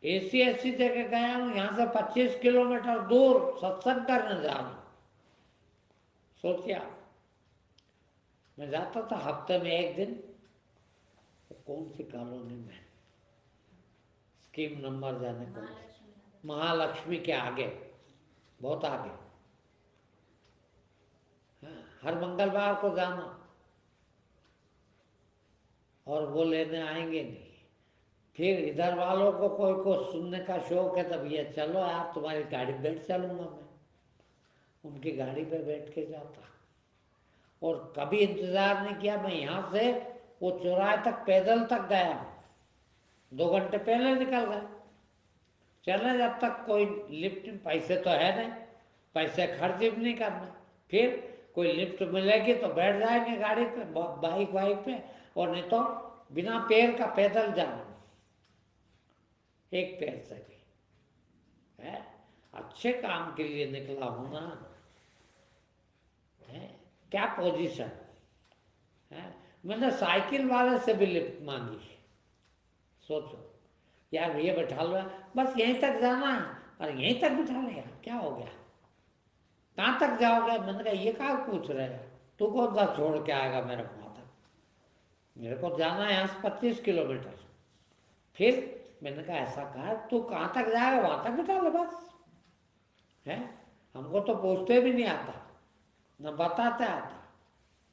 ऐसी जगह गया हूँ, यहाँ से 25 किलोमीटर दूर सत्संग करने जा रहा हूँ। सोचिए आप, मैं जाता था हफ्ते में एक दिन, तो कौन सी कॉलोनी में, स्कीम नंबर जाने को, महालक्ष्मी के आगे, बहुत आगे, हाँ, हर मंगलवार को जाना, और वो लेने आएंगे नहीं। फिर इधर वालों को कोई को सुनने का शौक है, तब ये चलो यार तुम्हारी गाड़ी में बैठ चलूंगा मैं, उनकी गाड़ी पे बैठ के जाता, और कभी इंतजार नहीं किया, मैं यहाँ से वो चौराहे तक पैदल तक गया, 2 घंटे पहले निकल गए, चले जब तक कोई लिफ्ट, पैसे तो है नहीं, पैसे खर्च भी नहीं करना, फिर कोई लिफ्ट मिलेगी तो बैठ जाएंगे गाड़ी पे, बाइक पे, और नहीं तो बिना पैर का पैदल जाना, एक पैर से भी, है। अच्छे काम के लिए निकला हूं ना, है। क्या पोजीशन है, मैंने साइकिल वाले से भी लिफ्ट मांगी, सोचो यार भैया बैठा लो, बस यहीं तक जाना है, और यहीं तक बिठा लेगा, क्या हो गया, कहाँ तक जाओगे, मैंने कहा ये कहाँ पूछ रहे हैं, तू कौन सा छोड़ के आएगा मेरे को वहाँ तक, मेरे को जाना है यहाँ से 25 किलोमीटर। फिर मैंने कहा ऐसा कहा, तू कहाँ तक जाएगा वहाँ तक बिठा ले बस, है। हमको तो पूछते भी नहीं आता, न बताते आता,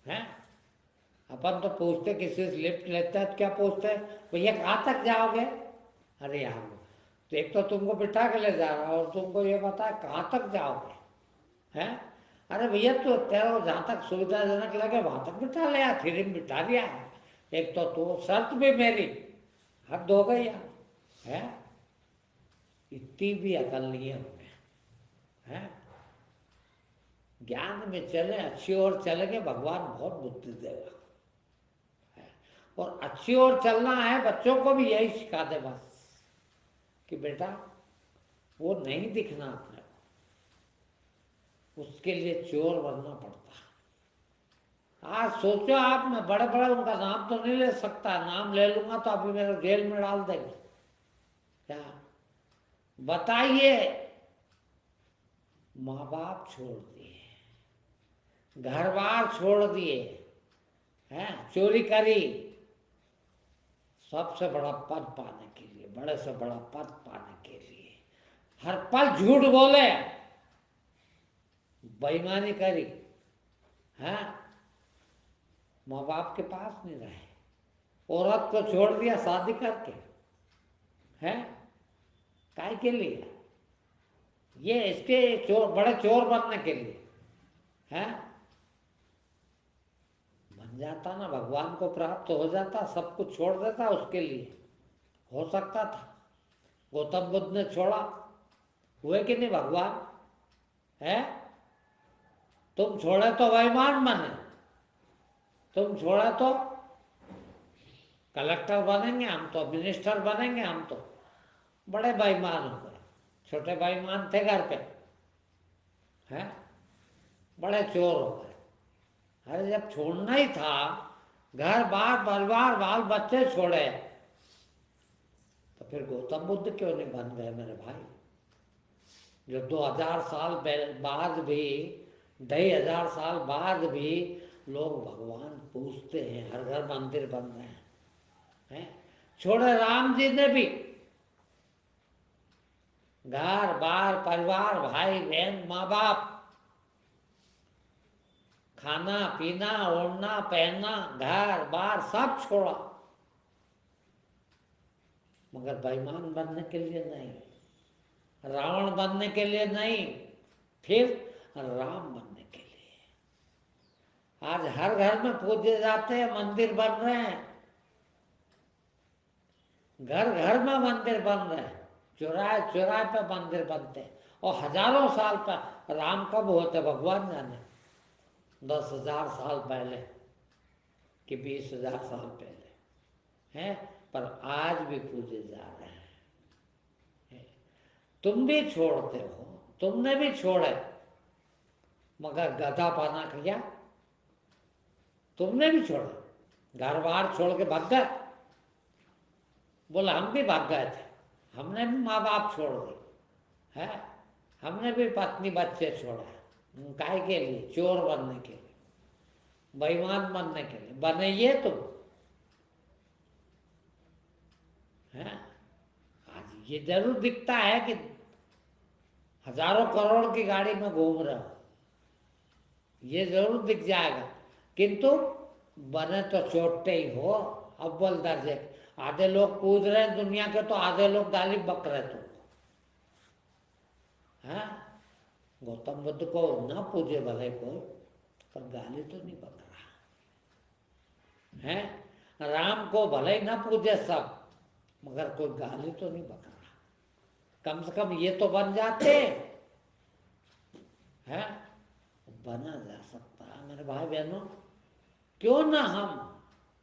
है। अपन तो पूछते, किसी से लिफ्ट लेते हैं तो क्या पूछते हैं, भैया कहाँ तक जाओगे, अरे यार तो एक तो तुमको बिठा के ले जा रहा और तुमको ये बता कहाँ तक जाओगे, है। अरे भैया तो तेरा जहाँ तक सुविधाजनक लगे वहाँ तक बिठा ले यार, फिर बिठा दिया, एक तो शर्त भी मेरी, हद हो गई यार, है। इतनी भी अकल नहीं है उन्हें, है। ज्ञान में चले, अच्छी ओर चलेंगे, भगवान बहुत बुद्धि देगा, है। और अच्छी ओर चलना है, बच्चों को भी यही सिखा दे बस, कि बेटा वो नहीं दिखना अपने को, उसके लिए चोर बनना पड़ता है। आज सोचो आप, मैं बड़े बड़े उनका नाम तो नहीं ले सकता, नाम ले लूंगा तो अभी मेरे जेल में डाल देंगे, क्या बताइए, माँ बाप छोड़ दिए, घर बार छोड़ दिए, हैं, चोरी करी, सबसे बड़ा पद पाने के लिए, बड़े से बड़ा पद पाने के लिए, हर पल झूठ बोले, बेईमानी करी, हैं, माँ बाप के पास नहीं रहे, औरत को छोड़ दिया शादी करके, है काय के लिए? ये इसके चोर, बड़े चोर बनने के लिए है। बन जाता ना, भगवान को प्राप्त हो जाता, सब कुछ छोड़ देता उसके लिए, हो सकता था। गौतम बुद्ध ने छोड़ा, हुए कि नहीं भगवान? है, तुम छोड़े तो बेईमान बने, तुम छोड़े तो कलेक्टर बनेंगे हम, तो मिनिस्टर बनेंगे हम, तो बड़े बेईमान हो गए। छोटे बेईमान थे घर पे, हैं, बड़े चोर हो गए। अरे जब छोड़ना ही था, घर बार परिवार बाल बच्चे छोड़े, तो फिर गौतम बुद्ध क्यों नहीं बन गए मेरे भाई? जो 2000 साल बाद भी, 2500 साल बाद भी लोग भगवान पूजते हैं, हर घर मंदिर बन रहे हैं। छोड़े राम जी ने भी, घर बार परिवार भाई बहन माँ बाप, खाना पीना ओढ़ना पहनना घर बार सब छोड़ा, मगर बेईमान बनने के लिए नहीं, रावण बनने के लिए नहीं, फिर राम बनने के लिए। आज हर घर में पूजे जाते हैं, मंदिर बन रहे हैं, घर घर में मंदिर बन रहे हैं, चौराहे चौराहे पे मंदिर बनते हैं। और हजारों साल पर राम कब होते भगवान जाने, 10,000 साल पहले कि 20,000 साल पहले हैं, पर आज भी पूजे जा रहे हैं। तुम भी छोड़ते हो, तुमने भी छोड़े, मगर गधा पाना किया, तुमने भी छोड़ा, घर बार छोड़ के भाग गए। बोला हम भी भाग गए थे, हमने भी माँ बाप छोड़ दी है, हमने भी पत्नी बच्चे छोड़ा, काय के लिए? चोर बनने के लिए, बेईमान बनने के लिए बने ये तुम, है। आज ये जरूर दिखता है कि हजारों करोड़ की गाड़ी में घूम रहे हो, ये जरूर दिख जाएगा, किंतु बने तो चोटते ही हो, अव्वल दर्जे। आधे लोग कूद रहे हैं दुनिया के, तो आधे लोग गाली बक रहे तुमको, है। गौतम बुद्ध को न पूजे भले कोई, पर गाली तो नहीं बक रहा है। राम को भले ही न पूजे सब, मगर कोई गाली तो नहीं बक रहा। कम से कम ये तो बन जाते हैं, बना जा सकता है मेरे भाई बहनों। क्यों ना हम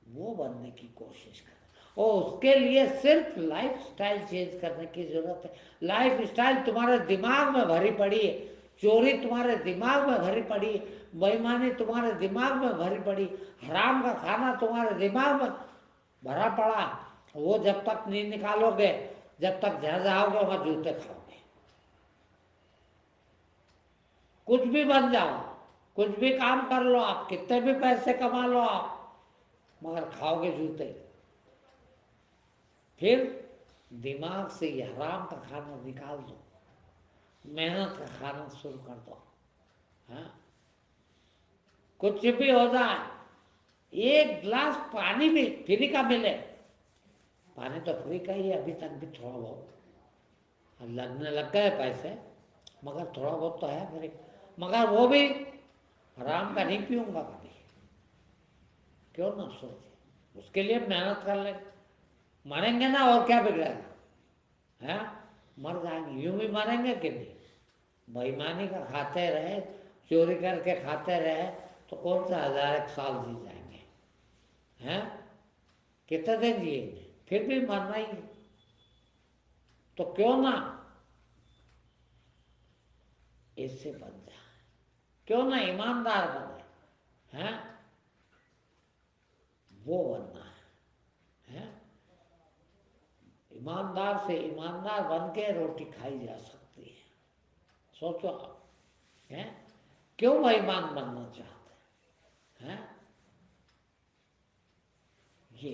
वो बनने की कोशिश करें, और उसके लिए सिर्फ लाइफ स्टाइल चेंज करने की जरूरत है। लाइफ स्टाइल तुम्हारे दिमाग में भरी पड़ी है, चोरी तुम्हारे दिमाग में भरी पड़ी है, बेईमानी तुम्हारे दिमाग में भरी पड़ी, हराम का खाना तुम्हारे दिमाग में भरा पड़ा, वो जब तक नहीं निकालोगे, जब तक घर जाओगे वहां जूते खाओगे। कुछ भी बन जाओ, कुछ भी काम कर लो आप, कितने भी पैसे कमा लो आप, मगर खाओगे जूते। फिर दिमाग से ये हराम का खाना निकाल दो, मेहनत का खाना शुरू कर दो। हाँ, कुछ भी हो जाए, एक गिलास पानी भी फ्री का मिले, पानी तो फ्री का ही है अभी तक भी, थोड़ा बहुत लगने लग गए पैसे, मगर थोड़ा बहुत तो है फ्री, मगर वो भी हराम का नहीं पीऊंगा कभी। क्यों ना सोचे, उसके लिए मेहनत कर ले, मरेंगे ना, और क्या बिगड़ेगा, है। मर जाएंगे, यूं भी मरेंगे कि नहीं? बेईमानी का खाते रहे, चोरी करके खाते रहे, तो कौन सा 1001 साल जी जाएंगे, हैं? कितने दिन जिएंगे, फिर भी मरना ही है। तो क्यों ना इससे बन जाए, क्यों ना ईमानदार बने, हैं? वो बनना है। ईमानदार से ईमानदार बन के रोटी खाई जा सकती है। सोचो आप, हैं? क्यों बेईमान बनना चाहते हैं? ये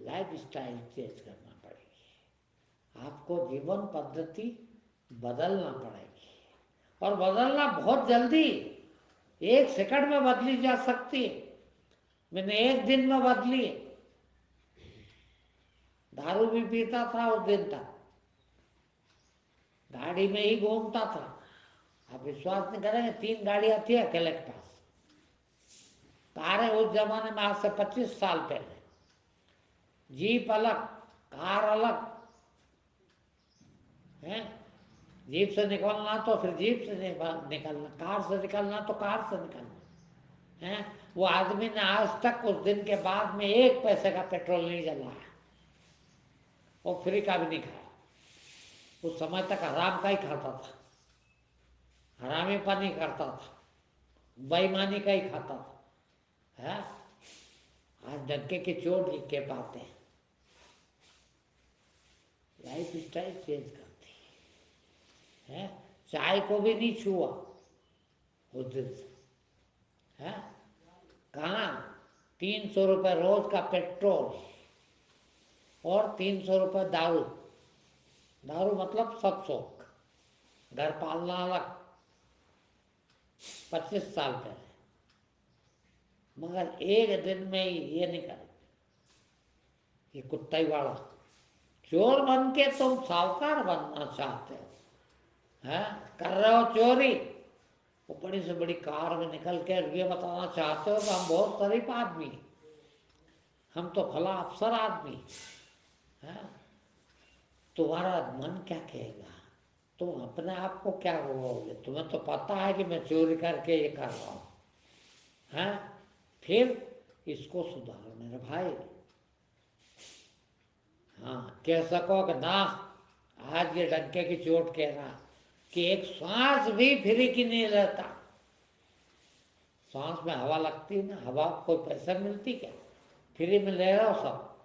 लाइफ स्टाइल चेंज करना पड़ेगी, आपको जीवन पद्धति बदलना पड़ेगी, और बदलना बहुत जल्दी, 1 सेकंड में बदली जा सकती है। मैंने 1 दिन में बदली, दारू भी पीता था उस दिन तक, गाड़ी में ही घूमता था। आप विश्वास नहीं करेंगे, 3 गाड़ियां थी अकेले के पास। कारें उस जमाने में, आज से 25 साल पहले, जीप अलग, कार अलग है। जीप से निकलना तो फिर जीप से निकलना, कार से निकलना तो कार से निकलना है। वो आदमी ने आज तक उस दिन के बाद में 1 पैसे का पेट्रोल नहीं जलाया, वो फ्री का भी नहीं खाया। उस समय तक हराम का ही खाता था, हरामी पानी करता था, बेईमानी का ही खाता था है। आज डंके की चोट लिख के पाते हैं। लाइफ स्टाइल चेंज करती है। चाय को भी नहीं छुआ उस दिन से है। कहाँ 300 रुपये रोज का पेट्रोल और 300 रुपये दारू। दारू मतलब सब शौक, घर पालना अलग, 25 साल पहले। मगर एक दिन में ही ये नहीं करे, ये कुत्ता ही वाला। चोर बन के तुम साहूकार बनना चाहते हो है, कर रहे हो चोरी, वो बड़ी से बड़ी कार में निकल के ये बताना चाहते हो कि हम बहुत शरीफ आदमी, हम तो भला अफसर आदमी है। तुम्हारा मन क्या कहेगा, तुम अपने आप को क्या बोलोगे? तुम्हें तो पता है कि मैं चोरी करके ये कर रहा हूँ है। फिर इसको सुधारो मेरे भाई। हाँ, कह सको कि ना, आज ये डंके की चोट कह रहा कि एक सांस भी फ्री की नहीं रहता। सांस में हवा लगती है ना, हवा कोई पैसा मिलती क्या? फ्री में ले रहे हो सब।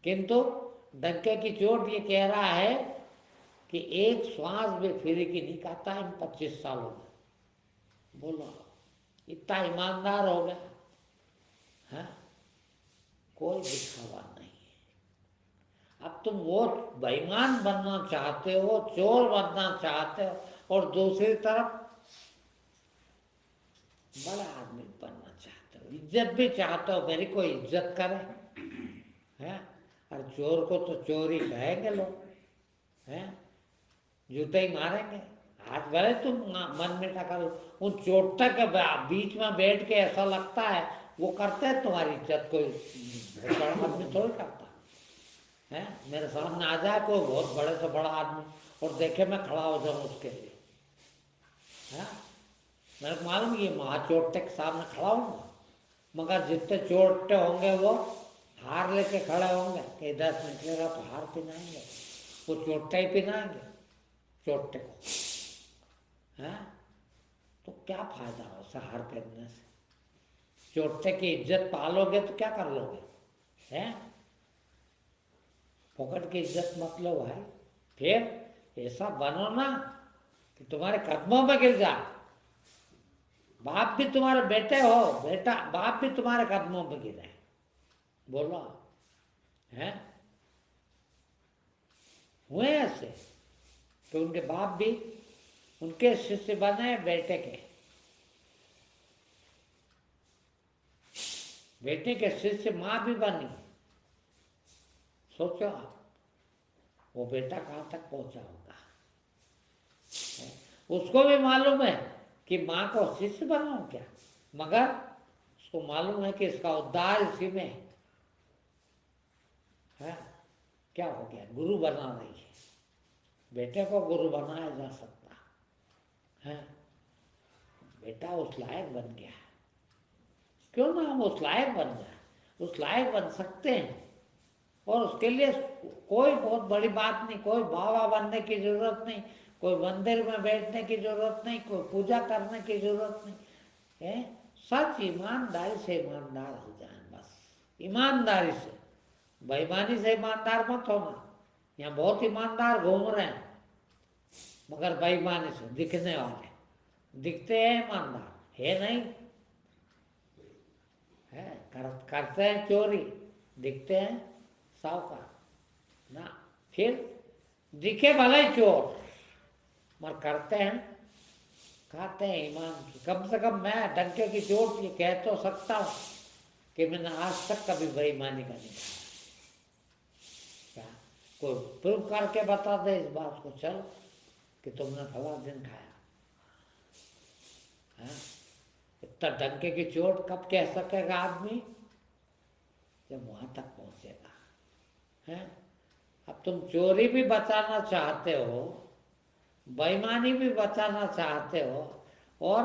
किंतु डंके की चोट ये कह रहा है कि एक श्वास भी फ्री की नहीं खाता इन 25 सालों में। बोलो, इतना ईमानदार हो गया है, कोई दिखावा नहीं। अब तुम वो बेईमान बनना चाहते हो, चोर बनना चाहते हो, और दूसरी तरफ बड़ा आदमी बनना चाहते हो, इज्जत भी चाहते हो, मेरी कोई इज्जत करे है। और चोर को तो चोर ही कहेंगे लोग हैं, जूते ही मारेंगे। आज भले तुम मन में कर, उन चोटता के बीच में बैठ के ऐसा लगता है वो करते हैं तुम्हारी इज्जत। कोई बहुत बड़ा आदमी थोड़ी करता है। मेरे सामने आ जाए कोई बहुत बड़े से बड़ा आदमी और देखे मैं खड़ा हो जाऊँ उसके लिए है, मेरे को मालूम ये महाचोटे के सामने खड़ा हूँ। मगर जितने चोटे होंगे वो हार लेके खड़े होंगे कि 10 निकलेगा तो हार पिनाएंगे, वो चोटे ही पिनाएंगे चोटे को है। तो क्या फायदा हो उसे हार पहनने से? चोटे की इज्जत पालोगे तो क्या कर लोगे हैं? फोकट की इज्जत मत लो भाई। फिर ऐसा बनो ना कि तुम्हारे कदमों में गिर जा। बाप भी तुम्हारे बेटे हो, बेटा बाप भी तुम्हारे कदमों में गिरे। बोलो हैं, हुए ऐसे कि उनके बाप भी उनके शिष्य बने, बेटे के, बेटे के शिष्य माँ भी बनी। सोचो आप, वो बेटा कहाँ तक पहुंचा होगा। उसको भी मालूम है कि माँ को शिष्य बनाऊं क्या, मगर उसको मालूम है कि इसका उद्धार इसी में है। क्या हो गया, गुरु बना रही है, बेटे को गुरु बनाया जा सकता है। बेटा उस लायक बन गया, क्यों ना हम उस लायक बन जाए, उस लायक बन सकते हैं। और उसके लिए कोई बहुत बड़ी बात नहीं, कोई बाबा बनने की जरूरत नहीं, कोई मंदिर में बैठने की जरूरत नहीं, कोई पूजा करने की जरूरत नहीं है। सच ईमानदारी से ईमानदार हो जाए बस, ईमानदारी से। बेईमानी से ईमानदार मत होना। यहाँ बहुत ईमानदार घूम रहे हैं मगर बेईमानी से, दिखने वाले दिखते हैं ईमानदार है नहीं है, करते हैं चोरी, दिखते हैं साहूकार ना। फिर दिखे भले ही चोर, मगर करते हैं, खाते हैं ईमान की। कम से कम मैं डंके की चोट ये कह तो सकता हूँ कि मैंने आज तक कभी बेईमानी का नहीं खाया। कोई प्रूव करके बता दे इस बात को, चल कि तुमने फला दिन खाया है। इतना डंके की चोट कब कह सकेगा आदमी, जब वहां तक पहुंचेगा है। अब तुम चोरी भी बचाना चाहते हो, बेईमानी भी बचाना चाहते हो, और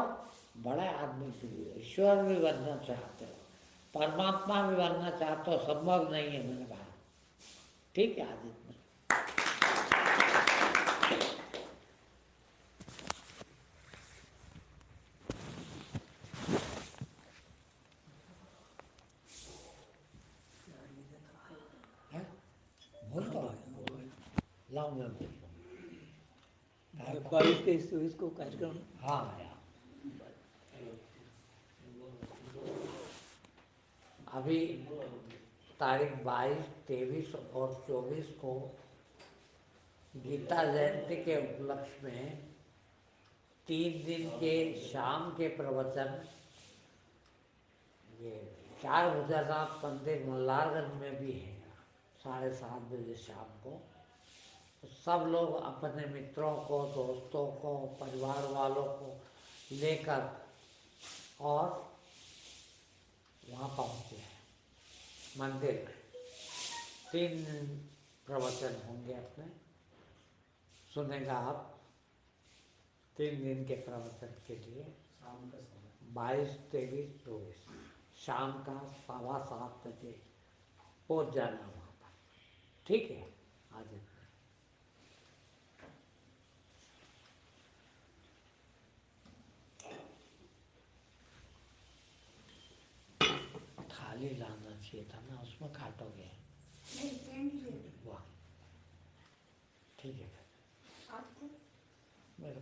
बड़े आदमी भी, ईश्वर भी बनना चाहते हो, परमात्मा भी बनना चाहते हो, संभव नहीं है मेरे भाई। ठीक है आदित्य। बोलता हूँ, लाओ मैं बोलता हूँ 22-23 को कार्यक्रम। हाँ यार, अभी तारीख 22, 23 और 24 को गीता जयंती के उपलक्ष्य में 3 दिन के शाम के प्रवचन ये 4 भुजानाथ मंदिर मल्लारगंज में भी है, 7:30 बजे शाम को। तो सब लोग अपने मित्रों को, दोस्तों को, परिवार वालों को लेकर और वहाँ पहुँचे हैं मंदिर में। 3 प्रवचन होंगे अपने, सुनेगा आप 3 दिन के प्रवचन के लिए। शाम का समय 22, 23, 24 शाम का 7:15 बजे पहुँच जाना वहाँ पर। ठीक है आदित्य। थाली लाना चाहिए था ना, उसमें काटोगे। वाह ठीक है। मेरे